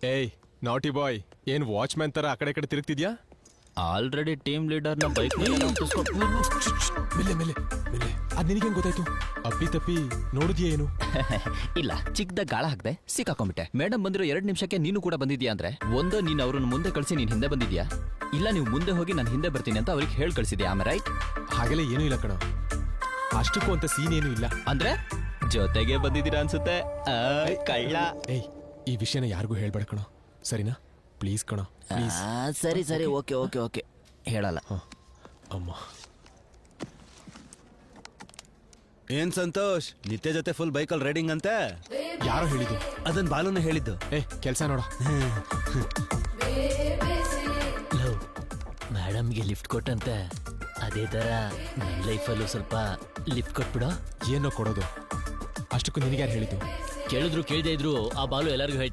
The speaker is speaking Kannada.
ಏಯ್ ನಾಟಿ ಬಾಯ್, ಏನ್ ವಾಚ್ಮ್ಯಾನ್ ತರ ಆ ಕಡೆ ಕಡೆ ತಿರುಗ್ತಿದ್ಯಾ? ಆಲ್ರೆಡಿ ಟೀಮ್ ಲೀಡರ್ನ ಬೈಕ್ ಮೇಲೆ ಮೇಲೆ ಮೇಲೆ ಮೇಲೆ ಅದ್ ನಿನಗೇನ್ ಗೊತ್ತಾಯ್ತು? ಅಪ್ಪಿ ತಪ್ಪಿ ನೋಡಿದ್ಯಾ ಏನು? ಇಲ್ಲ, ಚಿಕ್ಕದ ಗಾಳ ಹಾಕ್ದೆ ಸಿಕ್ಕಾಕೊಂಡ್ಬಿಟ್ಟೆ. ಮೇಡಮ್ ಬಂದಿರೋ 2 ನಿಮಿಷಕ್ಕೆ ನೀನು ಕೂಡ ಬಂದಿದ್ಯಾ ಅಂದ್ರೆ, ಒಂದೋ ನೀನು ಅವ್ರನ್ನ ಮುಂದೆ ಕಳಿಸಿ ನೀನ್ ಹಿಂದೆ ಬಂದಿದ್ಯಾ, ಇಲ್ಲ ನೀವು ಮುಂದೆ ಹೋಗಿ ನಾನು ಹಿಂದೆ ಬರ್ತೀನಿ ಅಂತ ಅವ್ರಿಗೆ ಹೇಳಿ ಕಳಿಸಿದ್ಯಾ. ಆಮೇಲೆ ರೈಟ್? ಹಾಗೆಲ್ಲ ಏನೂ ಇಲ್ಲ ಕಣ, ಅಷ್ಟಕ್ಕೂ ಅಂತ ಸೀನ್ ಏನೂ ಇಲ್ಲ. ಅಂದ್ರೆ ಜೊತೆಗೆ ಬಂದಿದ್ದೀರಾ ಅನ್ಸುತ್ತೆ. ಕಳ್ಳ. ಏಯ್, ಈ ವಿಷಯನ ಯಾರಿಗೂ ಹೇಳ್ಬೇಡ ಕಣ, ಸರಿನಾ? ಪ್ಲೀಸ್ ಕಣ, ಪ್ಲೀಸ್. ಸರಿ ಸರಿ, ಓಕೆ ಓಕೆ ಓಕೆ, ಹೇಳಲ್ಲ. ಅಮ್ಮ, ಏನ್ ಸಂತೋಷ್, ನಿತ್ಯ ಜೊತೆ ಫುಲ್ ಬೈಕಲ್ ರೈಡಿಂಗ್ ಅಂತೆ? ಯಾರೋ ಹೇಳಿದ್ದು? ಅದನ್ ಬಾಲುನ ಹೇಳಿದ್ದು. ಕೆಲ್ಸ ನೋಡ. ಮೇಡಮ್ಗೆ ಲಿಫ್ಟ್ ಕೊಟ್ಟಂತೆ, ಅದೇ ತರ ನನ್ನ ಲೈಫಲ್ಲೂ ಸ್ವಲ್ಪ ಲಿಫ್ಟ್ ಕೊಟ್ಬಿಡೋ. ಏನೋ ಕೊಡೋದು? ಅಷ್ಟಕ್ಕೂ ನಿನಗೆ ಯಾರು ಹೇಳಿದ್ದು? ಕೇಳಿದ್ರು ಕೇಳದೇ ಇದ್ರು ಆ ಬಾಲು ಎಲ್ಲರಿಗೂ